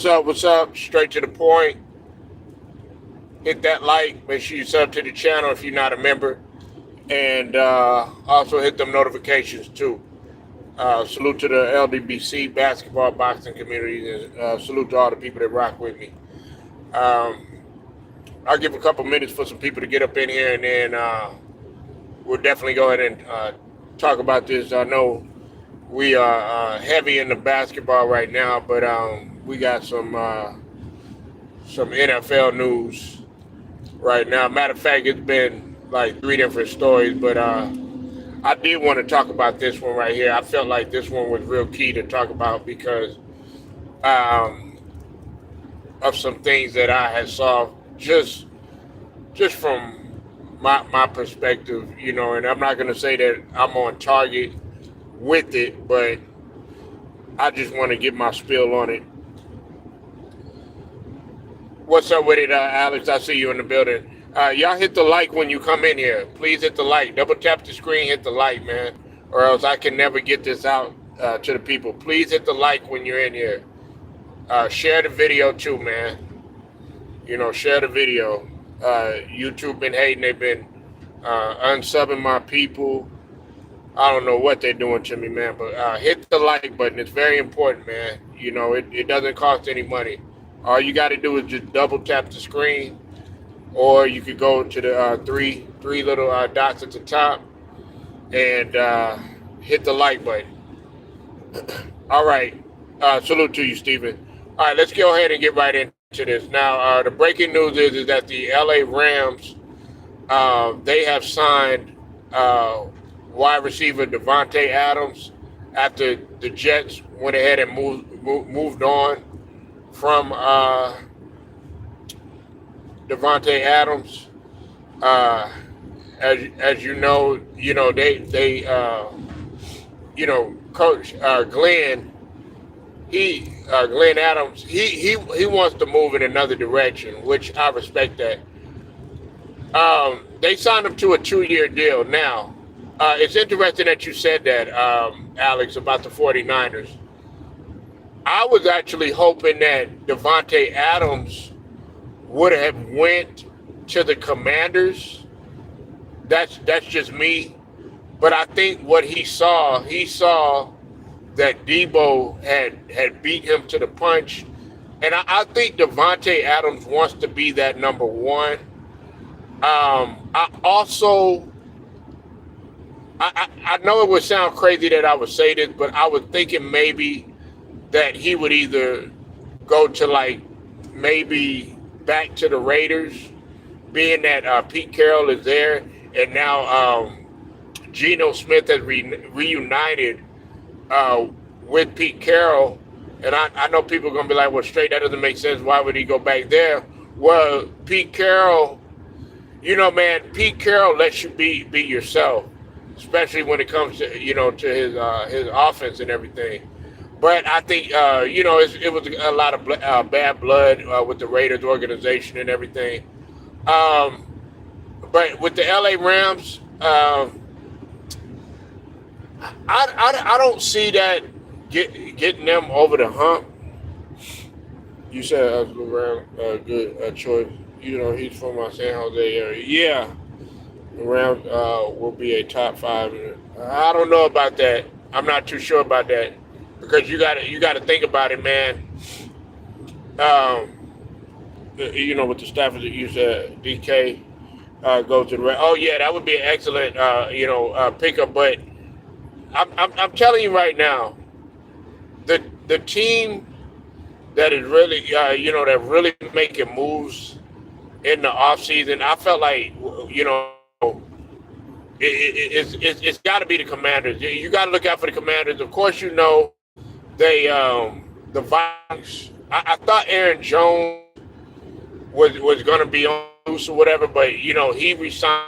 What's up? What's up? Straight to the point. Hit that like. Make sure you sub to the channel if you're not a member. And also hit them notifications too. Salute to the LDBC basketball boxing community. And salute to all the people that rock with me. Um, I'll give a couple minutes for some people to get up in here, and then we'll definitely go ahead and talk about this. I know we are heavy in the basketball right now, but we got some NFL news right now. Matter of fact, it's been like three different stories, but I did want to talk about this one right here. I felt like this one was real key to talk about because um, of some things that I had saw just from my perspective, and I'm not going to say that I'm on target with it, but I just want to get my spill on it. What's up with it, Alex? I see you in the building. Y'all hit the like when you come in here. Please hit the like. Double tap the screen, hit the like, man, or else I can never get this out to the people. Please hit the like when you're in here. Share the video too, man. Share the video. YouTube been hating. They've been unsubbing my people. I don't know what they're doing to me, man, but hit the like button. It's very important, man. It doesn't cost any money. All you got to do is just double tap the screen, or you could go to the three little dots at the top and hit the like button. All right. Salute to you, Stephen. All right, let's go ahead and get right into this. Now, the breaking news is that the LA Rams, they have signed wide receiver Devante Adams after the Jets went ahead and moved on from Devante Adams. As you know, they Coach Glenn, Glenn Adams, he wants to move in another direction, which I respect that. They signed him to a 2-year deal. Now, it's interesting that you said that, Alex, about the 49ers. I was actually hoping that Devante Adams would have went to the Commanders. That's just me. But I think what he saw that Debo had beat him to the punch. And I think Devante Adams wants to be that number one. I know it would sound crazy that I would say this, but I was thinking maybe that he would either go to maybe back to the Raiders, being that Pete Carroll is there, and now Geno Smith has reunited with Pete Carroll. And I know people are going to be like, well, straight, that doesn't make sense. Why would he go back there? Well, Pete Carroll, man, Pete Carroll lets you be yourself, especially when it comes to, to his offense and everything. But I think, it was a lot of bad blood with the Raiders organization and everything. But with the LA Rams, I don't see that getting them over the hump. You said Rams good choice. He's from my San Jose area. Yeah, the Rams will be a top 5. I don't know about that. I'm not too sure about that. Because you got to think about it, man. With the Stafford that you said, DK goes to the Rams. Oh yeah, that would be an excellent pickup. But I'm telling you right now, the team that is really that really making moves in the offseason, I felt like it's got to be the Commanders. You got to look out for the Commanders. Of course, they the Vikings. I thought Aaron Jones was going to be on loose or whatever, but he resigned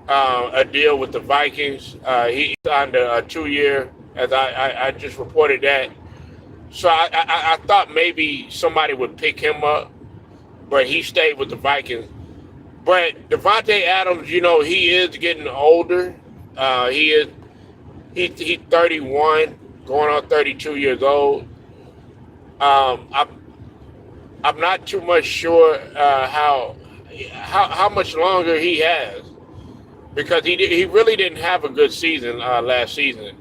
a deal with the Vikings. He signed a 2-year, as I just reported that. So I thought maybe somebody would pick him up, but he stayed with the Vikings. But Devante Adams, he is getting older. He's 31. going on 32 years old. I'm not too much sure how much longer he has because he really didn't have a good season last season.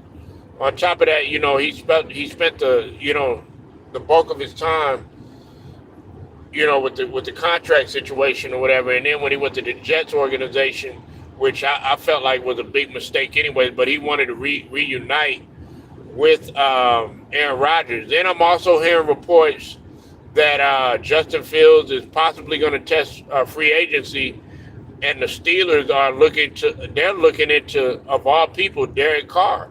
On top of that, he spent the bulk of his time with the contract situation or whatever, and then when he went to the Jets organization, which I felt like was a big mistake anyway, but he wanted to reunite with Aaron Rodgers. Then I'm also hearing reports that Justin Fields is possibly going to test free agency, and the Steelers are looking into, of all people, Derek Carr.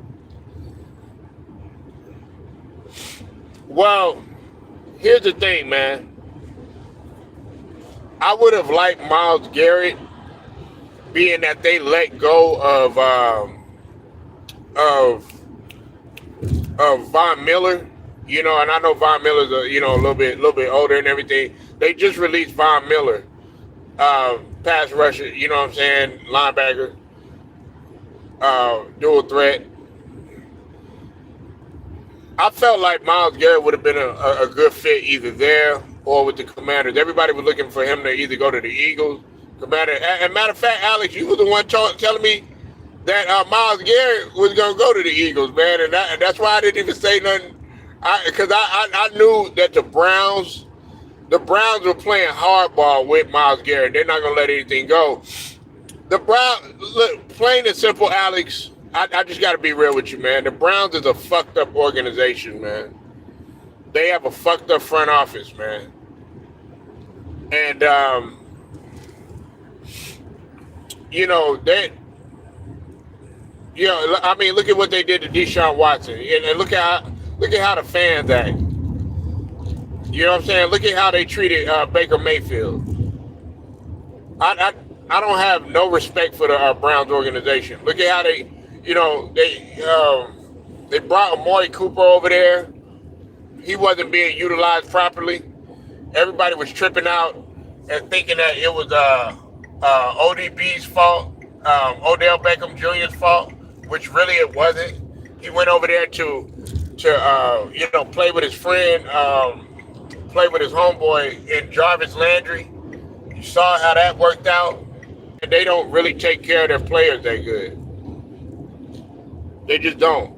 Well, here's the thing, man. I would have liked Myles Garrett, being that they let go of Von Miller, and I know Von Miller's a little bit older and everything. They just released Von Miller, pass rusher, you know what I'm saying, linebacker, dual threat. I felt like Myles Garrett would have been a good fit either there or with the Commanders. Everybody was looking for him to either go to the Eagles, Commander. And matter of fact, Alex, you were the one telling me that Myles Garrett was going to go to the Eagles, man, and that's why I didn't even say nothing. Because I knew that the Browns were playing hardball with Myles Garrett. They're not going to let anything go. The Browns, look, plain and simple, Alex. I just got to be real with you, man. The Browns is a fucked up organization, man. They have a fucked up front office, man. And, I mean, look at what they did to Deshaun Watson. And look at how the fans act. You know what I'm saying? Look at how they treated Baker Mayfield. I don't have no respect for the Browns organization. Look at how they brought Amari Cooper over there. He wasn't being utilized properly. Everybody was tripping out and thinking that it was ODB's fault, Odell Beckham Jr.'s fault, which really it wasn't. He went over there to play with his friend, play with his homeboy in Jarvis Landry. You saw how that worked out. And they don't really take care of their players that good. They just don't.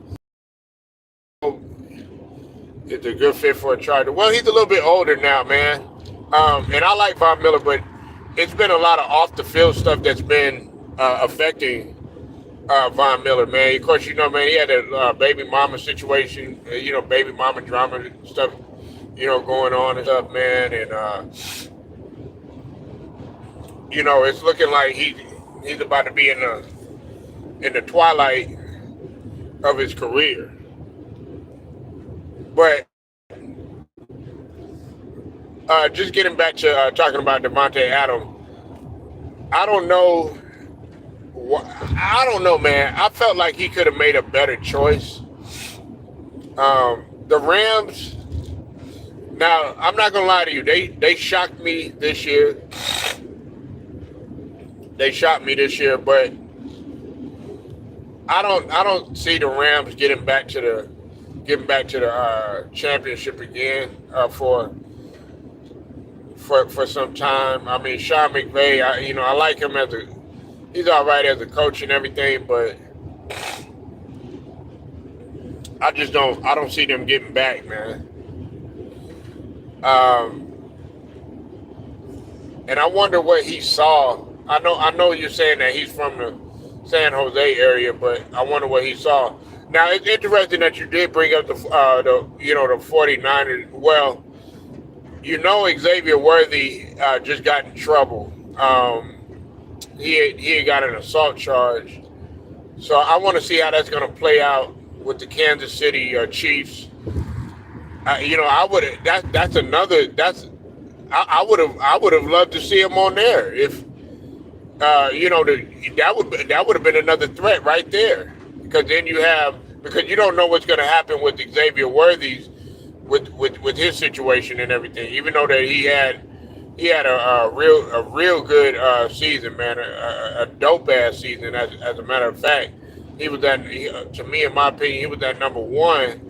It's a good fit for a Charger. Well, he's a little bit older now, man. And I like Von Miller, but it's been a lot of off-the-field stuff that's been affecting Von Miller, man. Of course, man, he had a baby mama situation, baby mama drama and stuff, going on and stuff, man. And, it's looking like he's about to be in the twilight of his career. But just getting back to talking about Devante Adams, I don't know, man. I felt like he could have made a better choice. The Rams. Now, I'm not gonna lie to you. They shocked me this year. They shocked me this year, but I don't see the Rams getting back to the championship again for some time. I mean, Sean McVay, I like him he's all right as a coach and everything, but I don't see them getting back, man. And I wonder what he saw. I know you're saying that he's from the San Jose area, but I wonder what he saw. Now, it's interesting that you did bring up the 49ers. Well, Xavier Worthy just got in trouble. He had got an assault charge. So I want to see how that's going to play out with the Kansas City Chiefs. I would have loved to see him on there if that would have been another threat right there, because then because you don't know what's going to happen with Xavier Worthy's with his situation and everything. Even though that he had a real good season, man, a dope ass season. As a matter of fact, he was to me, in my opinion, he was that number one.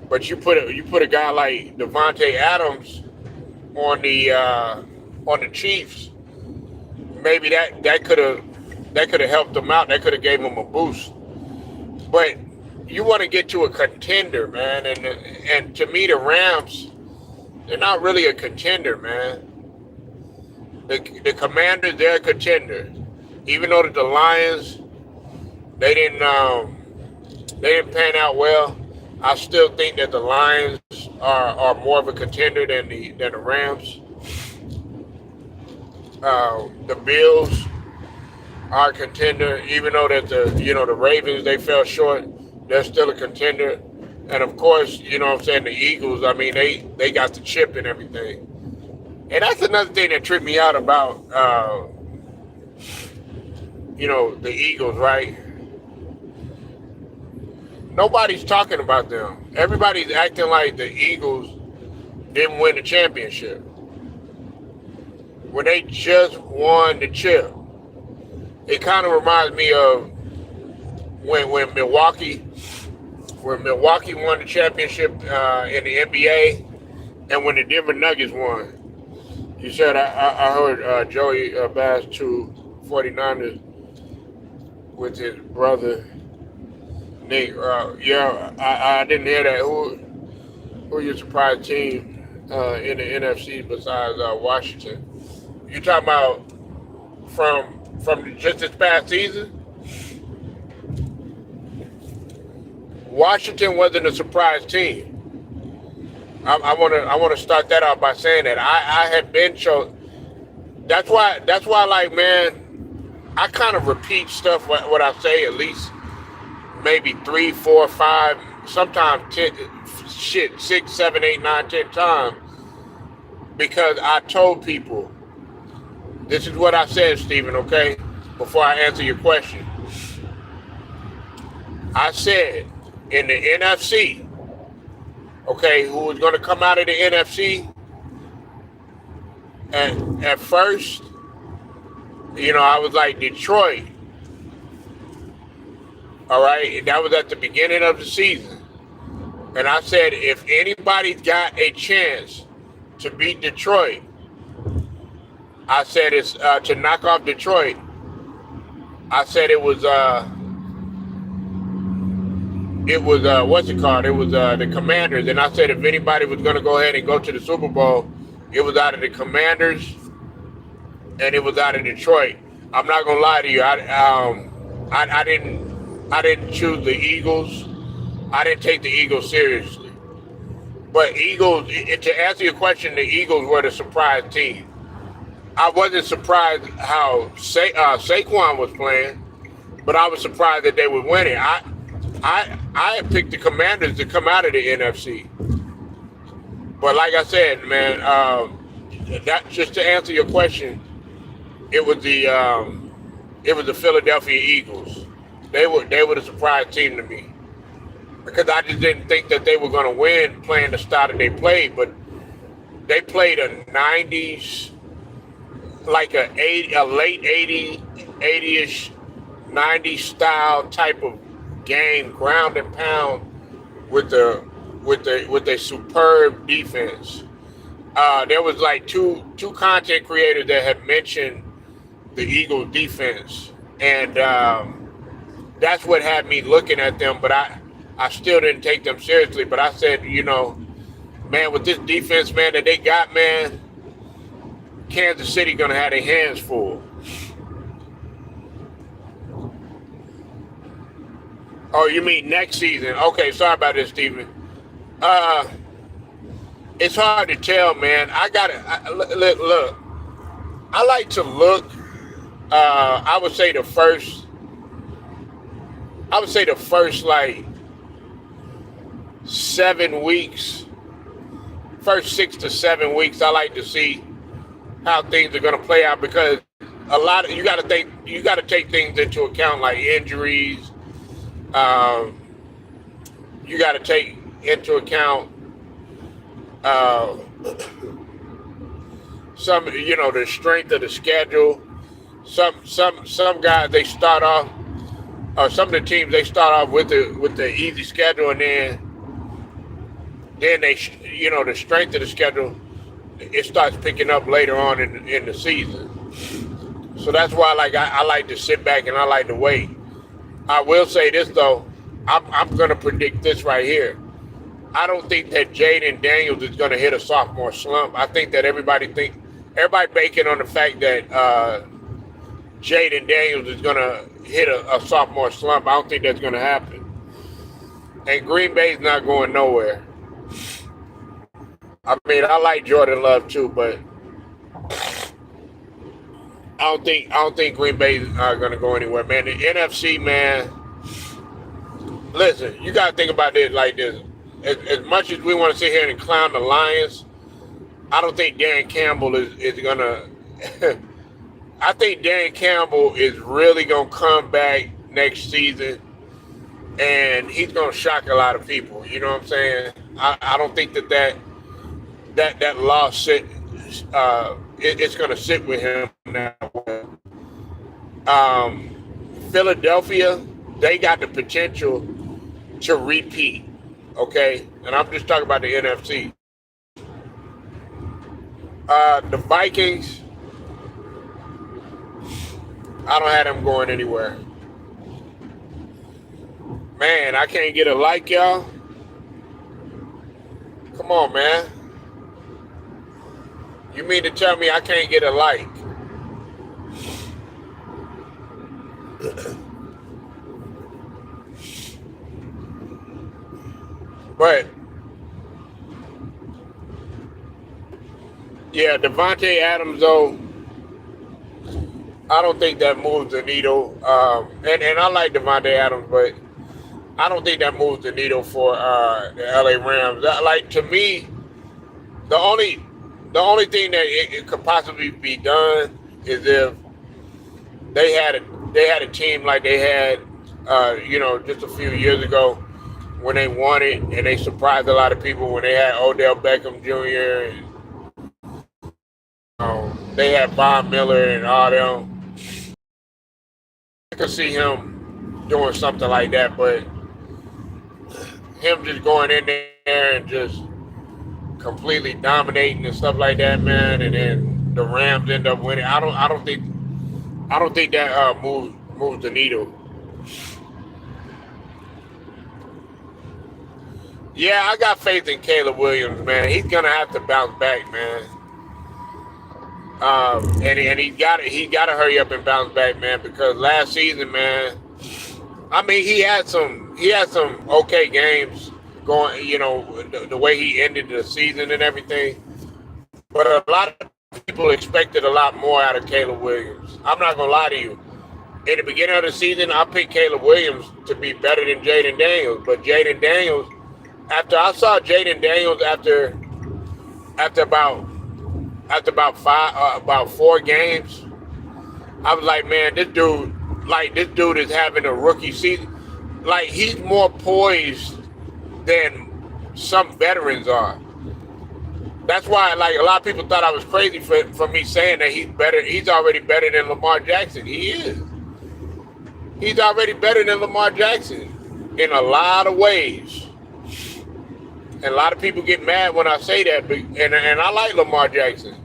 But you put a guy like Devante Adams on the Chiefs, maybe that could have helped them out. That could have gave them a boost. But you want to get to a contender, man, and to me the Rams, they're not really a contender, man. The Commanders, they're a contender, even though the Lions they didn't pan out well. I still think that the Lions are more of a contender than the Rams. The Bills are a contender, even though that the Ravens they fell short. They're still a contender, and of course, what I'm saying, the Eagles. I mean, they got the chip and everything. And that's another thing that tripped me out about the Eagles, right? Nobody's talking about them. Everybody's acting like the Eagles didn't win the championship when they just won the chip. It kind of reminds me of when Milwaukee won the championship in the NBA, and when the Denver Nuggets won. You said I heard Joey Bass to 49ers with his brother Nick. Yeah, I didn't hear that. Who your surprise team in the NFC besides Washington? You talking about from just this past season? Washington wasn't a surprise team. I want to start that out by saying that I have been shown. That's why like, man, I kind of repeat stuff what I say at least maybe 3, 4, 5, sometimes 10, 6, 7, 8, 9, 10 times, because I told people this is what I said, Stephen. Okay, before I answer your question, I said in the NFC. Okay, who was going to come out of the NFC? At first, I was like Detroit. All right, that was at the beginning of the season. And I said, if anybody's got a chance to beat Detroit, I said it's to knock off Detroit. I said it was what's it called? It was the Commanders, and I said if anybody was going to go ahead and go to the Super Bowl, it was out of the Commanders, and it was out of Detroit. I'm not gonna lie to you. I didn't choose the Eagles. I didn't take the Eagles seriously. But Eagles, to answer your question, the Eagles were the surprise team. I wasn't surprised how Saquon was playing, but I was surprised that they were winning. I had picked the Commanders to come out of the NFC. But like I said, man, that just to answer your question, it was the Philadelphia Eagles. They were the surprise team to me, because I just didn't think that they were going to win playing the style that they played. But they played a 90s, like a late 80-ish, 90s style type of game, ground and pound with a superb defense. There was like two content creators that had mentioned the Eagles defense, and that's what had me looking at them. But I still didn't take them seriously. But I said, man, with this defense, man, that they got, man, Kansas City gonna have their hands full. Oh, you mean next season? Okay, sorry about this, Stephen. It's hard to tell, man. Look. I like to look. I would say the first like 7 weeks, first 6 to 7 weeks. I like to see how things are going to play out, because you got to take things into account, like injuries. You got to take into account some, the strength of the schedule. Some guys, they start off, some of the teams, they start off with the easy schedule, and then they, the strength of the schedule, it starts picking up later on in the season. So that's why I like to sit back and I like to wait. I will say this though, I'm gonna predict this right here. I don't think that Jaden Daniels is gonna hit a sophomore slump. I think that everybody banking on the fact that Jaden Daniels is gonna hit a sophomore slump. I don't think that's gonna happen. And Green Bay's not going nowhere. I mean, I like Jordan Love too, but I don't think Green Bay's gonna go anywhere, man. The NFC, man. Listen, you gotta think about this like this. As much as we want to sit here and clown the Lions, I don't think Dan Campbell is gonna. I think Dan Campbell is really gonna come back next season, and he's gonna shock a lot of people. You know what I'm saying? I don't think that loss it's gonna sit with him now. Philadelphia, they got the potential to repeat. Okay, and I'm just talking about the NFC. The Vikings, I don't have them going anywhere. Man, I can't get a like, y'all. Come on, man. You mean to tell me I can't get a like? But yeah, Devante Adams though, I don't think that moves the needle. And I like Devante Adams, but I don't think that moves the needle for the LA Rams. Like, to me, the only thing that it could possibly be done is if they had a team like they had, just a few years ago when they won it and they surprised a lot of people when they had Odell Beckham Jr. and they had Von Miller and all them. I could see him doing something like that, but him just going in there and just completely dominating and stuff like that, man, and then the Rams end up winning. I don't think that moves the needle. Yeah, I got faith in Caleb Williams, man. He's gonna have to bounce back, man. And he gotta hurry up and bounce back, man, because last season, man, I mean, he had some okay games going, the way he ended the season and everything. But a lot of people expected a lot more out of Caleb Williams. I'm not gonna lie to you. In the beginning of the season, I picked Caleb Williams to be better than Jaden Daniels, but Jaden Daniels, after I saw Jaden Daniels after about 4 games, I was like, man, this dude is having a rookie season. Like, he's more poised than some veterans are. That's why, like, a lot of people thought I was crazy for me saying that he's better. He's already better than Lamar Jackson. He is. He's already better than Lamar Jackson in a lot of ways. And a lot of people get mad when I say that, and I like Lamar Jackson.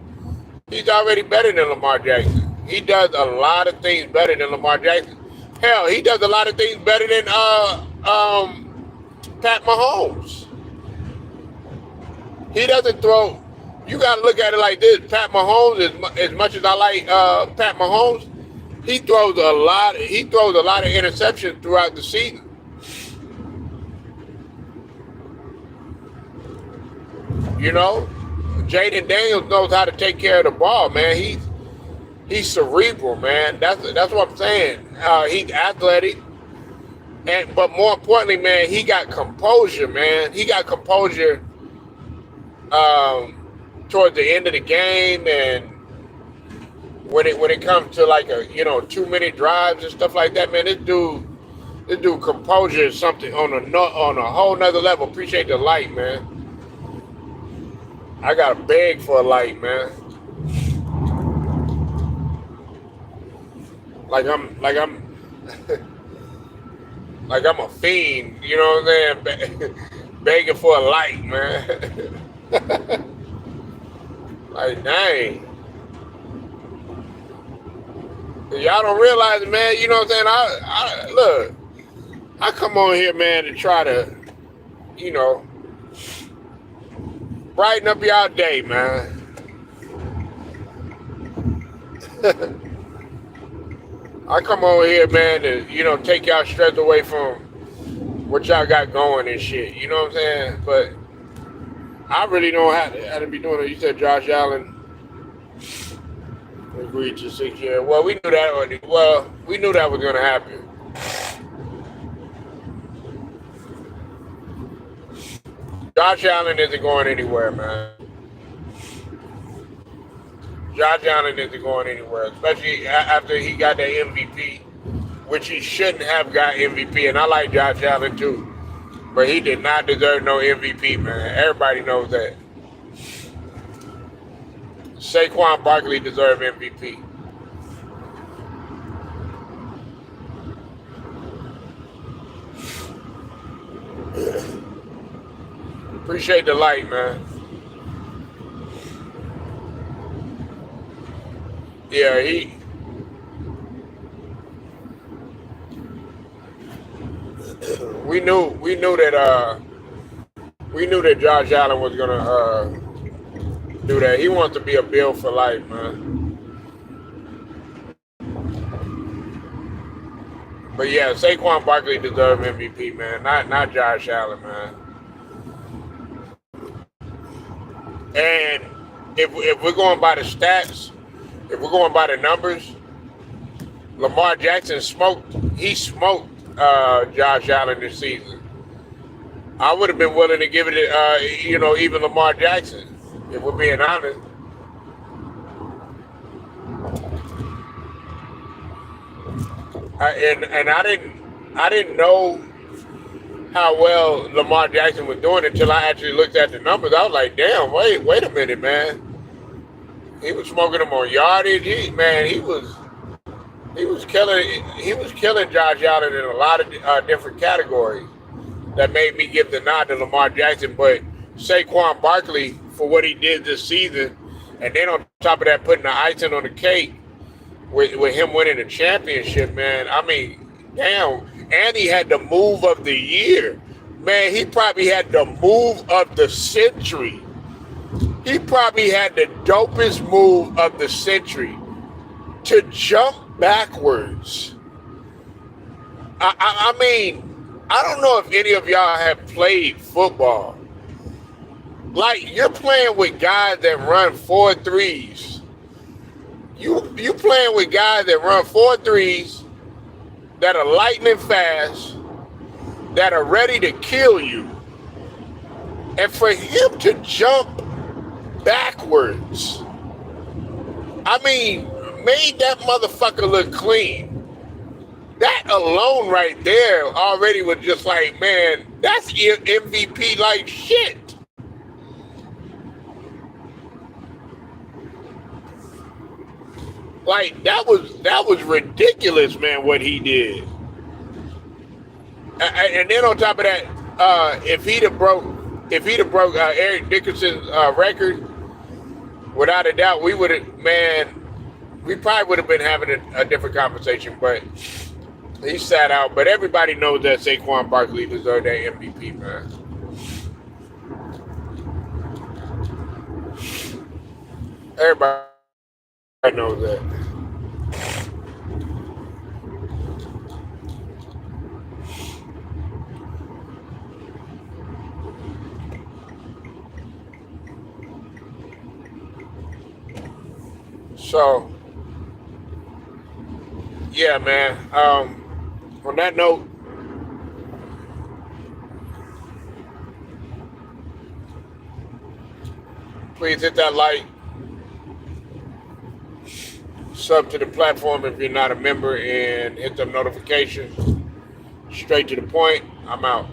He's already better than Lamar Jackson. He does a lot of things better than Lamar Jackson. Hell, he does a lot of things better than Pat Mahomes. He doesn't throw. You got to look at it like this. Pat Mahomes, as much as I like Pat Mahomes, he throws a lot of interceptions throughout the season. Jaden Daniels knows how to take care of the ball, man. He's cerebral, man. That's what I'm saying. He's athletic, but more importantly, man, he got composure, man. He got composure towards the end of the game, and when it comes to like 2-minute drives and stuff like that, man, this dude composure is something on a whole nother level. Appreciate the light, man. I gotta beg for a light, man. Like I'm a fiend, you know what I'm saying? Begging for a light, man. Like, dang. Y'all don't realize it, man. You know what I'm saying? I look, I come on here, man, to try to, you know, brighten up y'all day, man. I come over here, man, to, you know, take y'all stress away from what y'all got going and shit. You know what I'm saying? But I really don't have to be doing it. You said Josh Allen agreed to 6 years. Well, we knew that already. Well, we knew that was going to happen. Josh Allen isn't going anywhere, man. Josh Allen isn't going anywhere, especially after he got that MVP, which he shouldn't have got MVP. And I like Josh Allen too, but he did not deserve no MVP, man. Everybody knows that. Saquon Barkley deserved MVP. Appreciate the light, man. Yeah, we knew that Josh Allen was gonna do that. He wants to be a Bill for life, man. But yeah, Saquon Barkley deserved MVP, man. Not Josh Allen, man. And if we're going by the stats, if we're going by the numbers, Lamar Jackson smoked Josh Allen this season. I would have been willing to give it, even Lamar Jackson, if we're being honest. And I didn't know how well Lamar Jackson was doing until I actually looked at the numbers. I was like, damn, wait a minute, man. He was smoking them on yardage. He was killing Josh Allen in a lot of different categories. That made me give the nod to Lamar Jackson, but Saquon Barkley for what he did this season, and then on top of that, putting the icing on the cake with him winning the championship, man. I mean, damn. And he had the move of the year. Man, he probably had the move of the century. He probably had the dopest move of the century to jump backwards. I mean, I don't know if any of y'all have played football. Like, you're playing with guys that run 4.3s. You playing with guys that run 4.3s, that are lightning fast, that are ready to kill you. And for him to jump backwards, I mean, made that motherfucker look clean. That alone right there already was just like, man, that's MVP like shit. Like, that was ridiculous, man, what he did. And then on top of that, if he'd have broke Eric Dickerson's record, without a doubt, we probably would have been having a different conversation. But he sat out. But everybody knows that Saquon Barkley deserved that MVP, man. Everybody knows that. So, yeah, man. On that note, please hit that like. Sub to the platform if you're not a member, and hit the notifications. Straight to the point. I'm out.